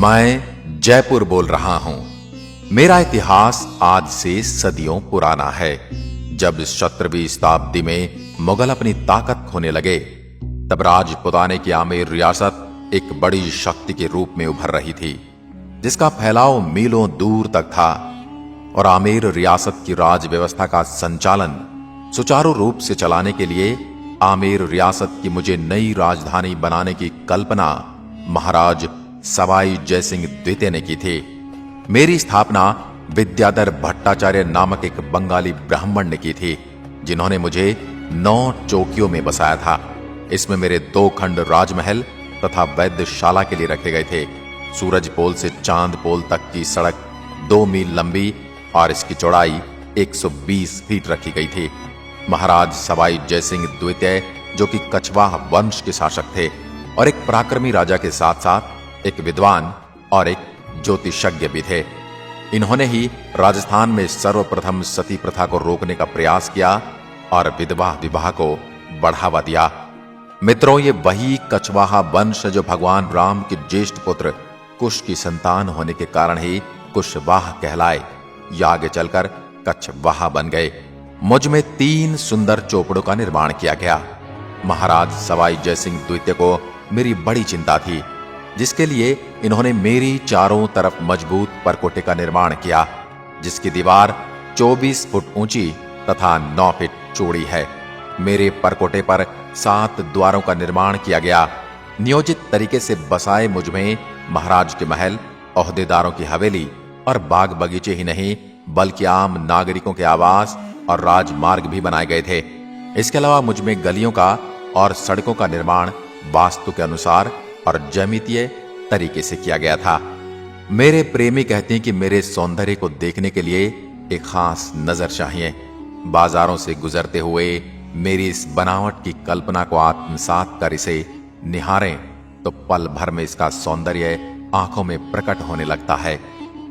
मैं जयपुर बोल रहा हूं। मेरा इतिहास आज से सदियों पुराना है। जब 17वीं शताब्दी में मुगल अपनी ताकत खोने लगे, तब राजपुताने की आमेर रियासत एक बड़ी शक्ति के रूप में उभर रही थी, जिसका फैलाव मीलों दूर तक था। और आमेर रियासत की राज व्यवस्था का संचालन सुचारू रूप से चलाने के लिए आमेर रियासत की मुझे नई राजधानी बनाने की कल्पना महाराज सवाई जयसिंह द्वितीय ने की थी। मेरी स्थापना विद्याधर भट्टाचार्य नामक एक बंगाली ब्राह्मण ने की थी, जिन्होंने मुझे 9 चौकियों में बसाया था। इसमें मेरे 2 खंड राजमहल तथा वैद्यशाला के लिए रखे गए थे। सूरज पोल से चांद पोल तक की सड़क 2 मील लंबी और इसकी चौड़ाई 120 फीट रखी गई थी। महाराज सवाई जयसिंह द्वितीय, जो कि कछवाह वंश के शासक थे और एक पराक्रमी राजा के साथ साथ एक विद्वान और एक ज्योतिषज्ञ भी थे, इन्होंने ही राजस्थान में सर्वप्रथम सती प्रथा को रोकने का प्रयास किया और विधवा विवाह को बढ़ावा दिया। मित्रों, ये वही कछवाहा वंश जो भगवान राम के ज्येष्ठ पुत्र कुश की संतान होने के कारण ही कुशवाह कहलाए, या आगे चलकर कछवाहा बन गए। मुझ में 3 सुंदर चौपड़ों का निर्माण किया गया। महाराज सवाई जयसिंह द्वितीय को मेरी बड़ी चिंता थी, जिसके लिए इन्होंने मेरी चारों तरफ मजबूत परकोटे का निर्माण किया, जिसकी दीवार 24 फुट ऊंची तथा 9 फीट चौड़ी है। मेरे परकोटे पर 7 द्वारों का निर्माण किया गया। नियोजित तरीके से बसाए मुझ में महाराज के महल, ओहदेदारों की हवेली और बाग बगीचे ही नहीं, बल्कि आम नागरिकों के आवास और राजमार्ग भी बनाए गए थे। इसके अलावा मुझ में गलियों का और सड़कों का निर्माण वास्तु के अनुसार और ज्यामितीय तरीके से किया गया था। मेरे प्रेमी कहते हैं कि मेरे सौंदर्य को देखने के लिए एक खास नजर चाहिए। बाजारों से गुजरते हुए मेरी इस बनावट की कल्पना को आत्मसात कर इसे निहारें तो पल भर में इसका सौंदर्य आंखों में प्रकट होने लगता है।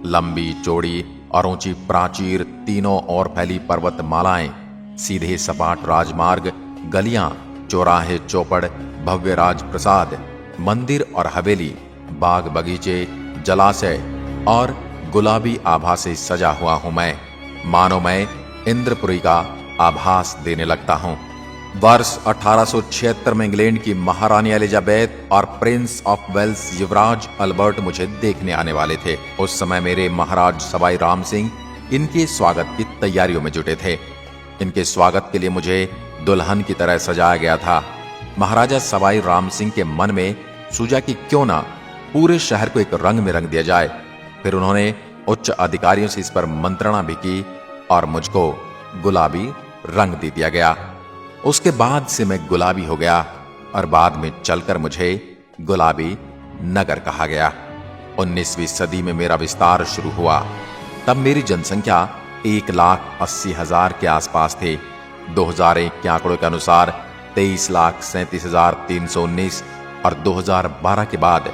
लंबी चौड़ी और ऊंची प्राचीर, तीनों ओर फैली पर्वतमालाएं, सीधे सपाट राजमार्ग, गलियां, चौराहे, चौपड़, भव्य राजप्रसाद, मंदिर और हवेली, बाग बगीचे, जलाशय और गुलाबी आभा से सजा हुआ हूं मैं, मानो मैं इंद्रपुरी का आभास देने लगता हूं। वर्ष 1876 में इंग्लैंड की महारानी एलिजाबेथ और प्रिंस ऑफ वेल्स युवराज अल्बर्ट मुझे देखने आने वाले थे। उस समय मेरे महाराज सवाई राम सिंह इनके स्वागत की तैयारियों में जुटे थे। इनके स्वागत के लिए मुझे दुल्हन की तरह सजाया गया था। महाराजा सवाई राम सिंह के मन में सूझा कि क्यों ना पूरे शहर को एक रंग में रंग दिया जाए। फिर उन्होंने उच्च अधिकारियों से इस पर मंत्रणा भी की और मुझको गुलाबी रंग दे दिया गया। उसके बाद से मैं गुलाबी हो गया और बाद में चलकर मुझे गुलाबी नगर कहा गया। 19वीं सदी में मेरा विस्तार शुरू हुआ। तब मेरी जनसंख्या 1,80,000 के आसपास थी। 2001 के आंकड़ों के अनुसार 23,37,319 और 2012 के बाद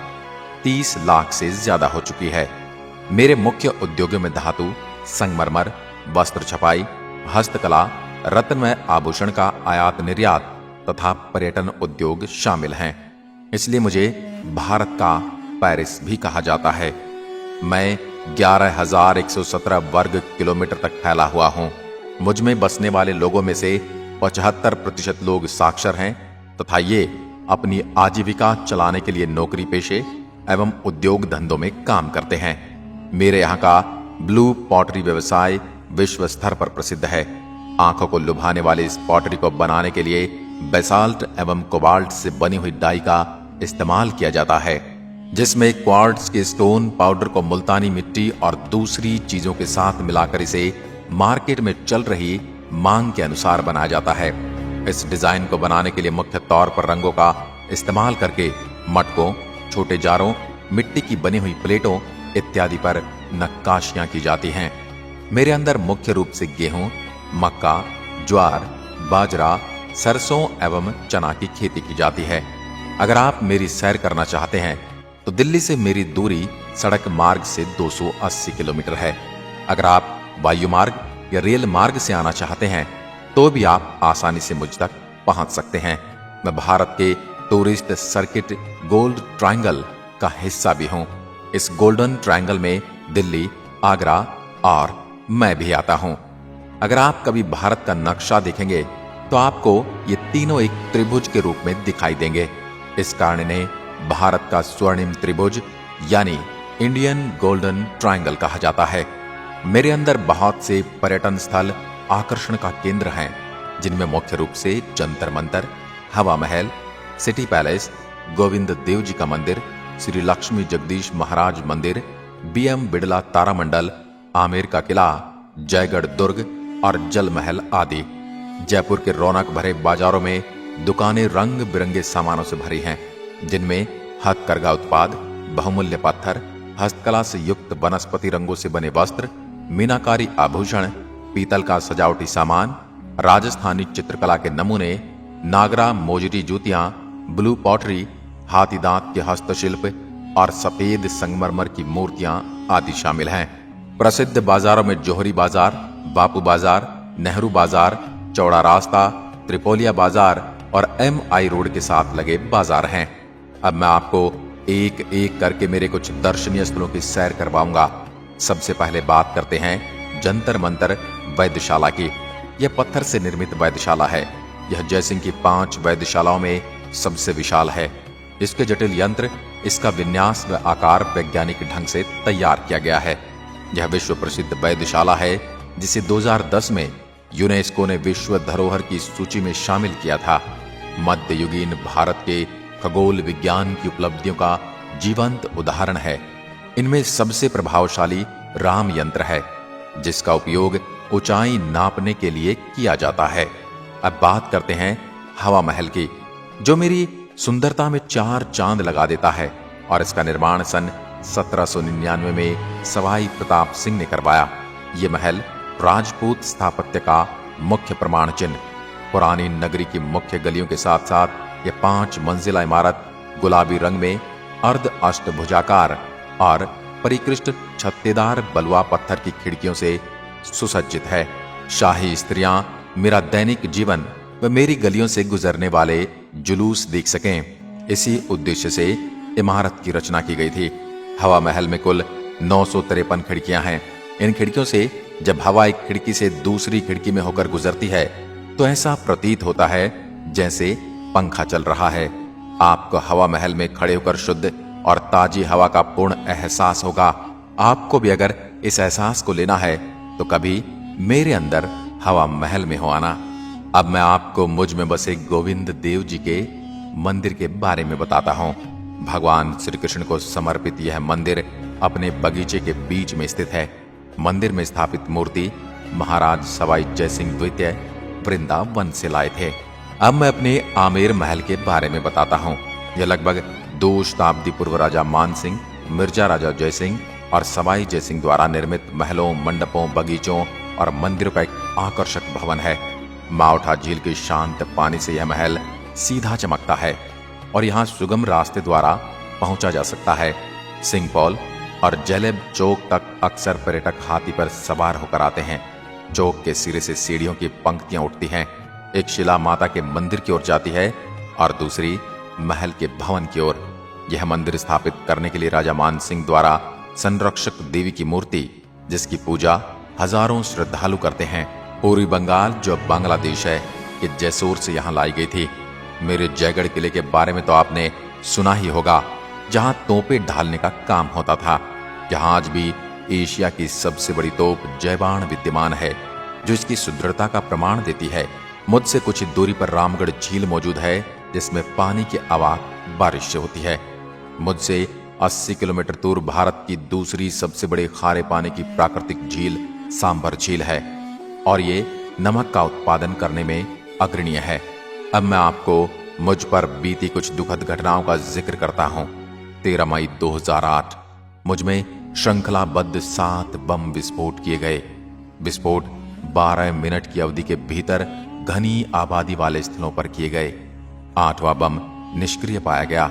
30 लाख से ज्यादा हो चुकी है। मेरे मुख्य उद्योगों में धातु, संगमरमर, वस्त्र छपाई, हस्तकला, रत्नमय आभूषण का आयात निर्यात तथा पर्यटन उद्योग शामिल हैं। इसलिए मुझे भारत का पेरिस भी कहा जाता है। मैं 11,117 वर्ग किलोमीटर तक फैला हुआ हूं। मुझ में बसने वाले लोगों में से 75% लोग साक्षर हैं तथा ये अपनी आजीविका चलाने के लिए नौकरी पेशे एवं उद्योग धंधों में काम करते हैं। मेरे यहाँ का ब्लू पॉटरी व्यवसाय विश्व स्तर पर प्रसिद्ध है। आंखों को लुभाने वाले इस पॉटरी को बनाने के लिए बेसाल्ट एवं कोबाल्ट से बनी हुई डाई का इस्तेमाल किया जाता है, जिसमें क्वार्ट्ज के स्टोन पाउडर को मुल्तानी मिट्टी और दूसरी चीजों के साथ मिलाकर इसे मार्केट में चल रही मांग के अनुसार बनाया जाता है। इस डिजाइन को बनाने के लिए मुख्य तौर पर रंगों का इस्तेमाल करके मटकों, छोटे जारों, मिट्टी की बनी हुई प्लेटों इत्यादि पर नक्काशियां की जाती हैं। मेरे अंदर मुख्य रूप से गेहूं, मक्का, ज्वार, बाजरा, सरसों एवं चना की खेती की जाती है। अगर आप मेरी सैर करना चाहते हैं तो दिल्ली से मेरी दूरी सड़क मार्ग से 280 किलोमीटर है। अगर आप वायु मार्ग या रेल मार्ग से आना चाहते हैं तो भी आप आसानी से मुझ तक पहुंच सकते हैं। मैं भारत के टूरिस्ट सर्किट गोल्ड ट्रायंगल का हिस्सा भी हूं। इस गोल्डन ट्रायंगल में दिल्ली, आगरा और मैं भी आता हूं। अगर आप कभी भारत का नक्शा देखेंगे तो आपको ये तीनों एक त्रिभुज के रूप में दिखाई देंगे। इस कारण इन्हें भारत का स्वर्णिम त्रिभुज यानी इंडियन गोल्डन ट्रायंगल कहा जाता है। मेरे अंदर बहुत से पर्यटन स्थल आकर्षण का केंद्र हैं, जिनमें मुख्य रूप से जंतर मंतर, हवा महल, सिटी पैलेस, गोविंद देव जी का मंदिर, श्री लक्ष्मी जगदीश महाराज मंदिर, BM बिड़ला तारामंडल, आमेर का किला, जयगढ़ दुर्ग और जल महल आदि। जयपुर के रौनक भरे बाजारों में दुकानें रंग बिरंगे सामानों से भरी हैं, जिनमें हथकरघा उत्पाद, बहुमूल्य पत्थर, हस्तकला से युक्त वनस्पति रंगों से बने वस्त्र, मीनाकारी आभूषण, पीतल का सजावटी सामान, राजस्थानी चित्रकला के नमूने, नागरा मोजरी जूतियां, ब्लू पॉटरी, हाथी दांत के हस्तशिल्प और सफेद संगमरमर की मूर्तियां आदि शामिल हैं। प्रसिद्ध बाजारों में जोहरी बाजार, बापू बाजार, नेहरू बाजार, चौड़ा रास्ता, त्रिपोलिया बाजार और MI रोड के साथ लगे बाजार हैं। अब मैं आपको एक एक करके मेरे कुछ दर्शनीय स्थलों की सैर करवाऊंगा। सबसे पहले बात करते हैं जंतर मंतर वैद्यशाला की। यह पत्थर से निर्मित वैद्यशाला है। यह जयसिंह की 5 वैद्यशालाओं में सबसे विशाल है। इसके जटिल यंत्र, इसका विन्यास व आकार वैज्ञानिक ढंग से तैयार किया गया है। यह विश्व प्रसिद्ध वैद्यशाला है, जिसे 2010 में यूनेस्को ने विश्व धरोहर की सूची में शामिल किया था। मध्ययुगीन भारत के खगोल विज्ञान की उपलब्धियों का जीवंत उदाहरण है। इनमें सबसे प्रभावशाली राम यंत्र है, जिसका उपयोग ऊंचाई नापने के लिए किया जाता है। अब बात करते हैं हवा महल की, जो मेरी सुंदरता में 4 चांद लगा देता है और इसका निर्माण सन 1799 में सवाई प्रताप सिंह ने करवाया। ये महल राजपूत स्थापत्य का मुख्य प्रमाण चिन्ह। पुरानी नगरी की मुख्य गलियों के साथ साथ यह 5 मंजिला इमारत गुलाबी रंग में अर्ध अष्टभुजाकार और परिकृष्ट छत्तेदार बलुआ पत्थर की खिड़कियों से सुसज्जित है। शाही स्त्रियां मेरा दैनिक जीवन व मेरी गलियों से गुजरने वाले जुलूस देख सकें, इसी उद्देश्य से इमारत की रचना की गई थी। हवा महल में कुल 953 खिड़कियां हैं। इन खिड़कियों से जब हवा एक खिड़की से दूसरी खिड़की में होकर गुजरती है तो ऐसा प्रतीत होता है जैसे पंखा चल रहा है। आपको हवा महल में खड़े होकर शुद्ध और ताजी हवा का पूर्ण एहसास होगा। आपको भी अगर इस एहसास को लेना है तो कभी मेरे अंदर हवा महल में हो आना। अब मैं आपको मुझ में बसे गोविंद देव जी के मंदिर के बारे में बताता हूँ। भगवान श्री कृष्ण को समर्पित यह मंदिर अपने बगीचे के बीच में स्थित है। मंदिर में स्थापित मूर्ति महाराज सवाई जयसिंह द्वितीय वृंदावन से लाए थे। अब मैं अपने आमेर महल के बारे में बताता हूँ। यह लगभग 2 शताब्दी पूर्व राजा मानसिंह, मिर्जा राजा जयसिंह और सवाई जयसिंह द्वारा निर्मित महलों, मंडपों, बगीचों और मंदिरों का एक आकर्षक भवन है। मावठा झील के शांत पानी से यह महल सीधा चमकता है और यहाँ सुगम रास्ते द्वारा पहुंचा जा सकता है। सिंहपौल और जलेब चौक तक अक्सर पर्यटक हाथी पर सवार होकर आते हैं। चौक के सिरे से सीढ़ियों की पंक्तियां उठती हैं। एक शिला माता के मंदिर की ओर जाती है और दूसरी महल के भवन की ओर। यह मंदिर स्थापित करने के लिए राजा मान सिंह द्वारा संरक्षक देवी की मूर्ति, जिसकी पूजा हजारों श्रद्धालु करते हैं, पूर्वी बंगाल जो बांग्लादेश है कि जैसोर से यहाँ लाई गई थी। मेरे जयगढ़ किले के बारे में तो आपने सुना ही होगा, जहां तोपें ढालने का काम होता था। जहां आज भी एशिया की सबसे बड़ी तोप जयबाण विद्यमान है, जो इसकी सुदृढ़ता का प्रमाण देती है। मुझसे कुछ दूरी पर रामगढ़ झील मौजूद है, जिसमें पानी की आवाज बारिश से होती है। मुझसे 80 किलोमीटर दूर भारत की दूसरी सबसे बड़ी खारे पानी की प्राकृतिक झील सांभर झील है और ये नमक का उत्पादन करने में अग्रणीय है। अब मैं आपको मुझ पर बीती कुछ दुखद घटनाओं का जिक्र करता हूं। 13 मई 2008 मुझ में श्रृंखलाबद्ध 7 बम विस्फोट किए गए। विस्फोट 12 मिनट की अवधि के भीतर घनी आबादी वाले स्थलों पर किए गए। 8वां बम निष्क्रिय पाया गया।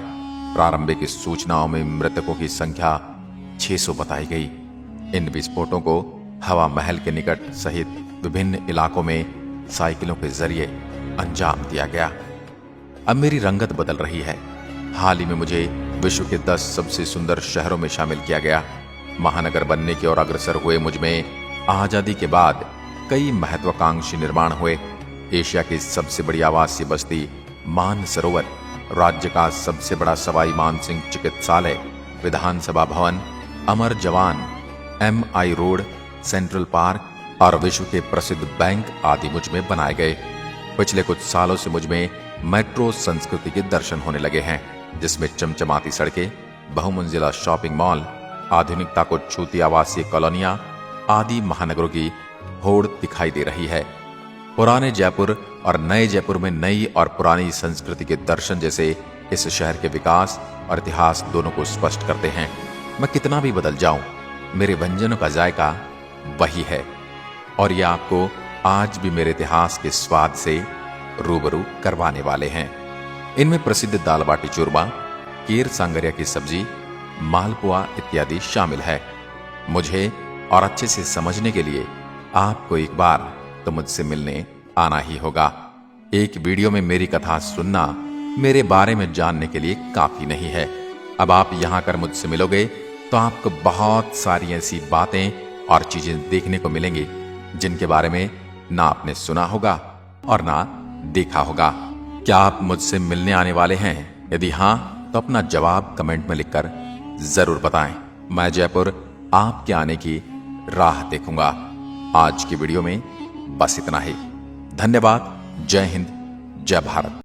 प्रारंभिक सूचनाओं में मृतकों की संख्या 600 बताई गई। इन विस्फोटों को हवा महल के निकट सहित विभिन्न इलाकों में साइकिलों के जरिए अंजाम दिया गया। अब मेरी रंगत बदल रही है। हाल ही में मुझे विश्व के 10 सबसे सुंदर शहरों में शामिल किया गया। महानगर बनने की ओर अग्रसर हुए मुझ में आजादी के बाद कई महत्वाकांक्षी निर्माण हुए। एशिया की सबसे बड़ी आवासीय बस्ती मानसरोवर, राज्य का सबसे बड़ा सवाई मानसिंह चिकित्सालय, विधानसभा भवन, अमर जवान, MI रोड, सेंट्रल पार्क और विश्व के प्रसिद्ध बैंक आदि मुझ में बनाए गए। पिछले कुछ सालों से मुझ में मेट्रो संस्कृति के दर्शन होने लगे हैं, जिसमें चमचमाती सड़कें, बहुमंजिला शॉपिंग मॉल, आधुनिकता को छूती आवासीय कॉलोनियां आदि महानगरों की होड़ दिखाई दे रही है। पुराने जयपुर और नए जयपुर में नई और पुरानी संस्कृति के दर्शन जैसे इस शहर के विकास और इतिहास दोनों को स्पष्ट करते हैं। मैं कितना भी बदल जाऊं, मेरे व्यंजनों का जायका वही है और ये आपको आज भी मेरे इतिहास के स्वाद से रूबरू करवाने वाले हैं। इनमें प्रसिद्ध दाल बाटी चूरमा, केर सांगरिया की सब्जी, मालपुआ इत्यादि शामिल है। मुझे और अच्छे से समझने के लिए आपको एक बार तो मुझसे मिलने आना ही होगा। एक वीडियो में मेरी कथा सुनना मेरे बारे में जानने के लिए काफी नहीं है। अब आप यहां कर मुझसे मिलोगे तो आपको बहुत सारी ऐसी बातें और चीजें देखने को मिलेंगी जिनके बारे में ना आपने सुना होगा और ना देखा होगा। क्या आप मुझसे मिलने आने वाले हैं? यदि हां तो अपना जवाब कमेंट में लिखकर जरूर बताएं। मैं जयपुर आपके आने की राह देखूंगा। आज की वीडियो में बस इतना ही। धन्यवाद। जय हिंद, जय भारत।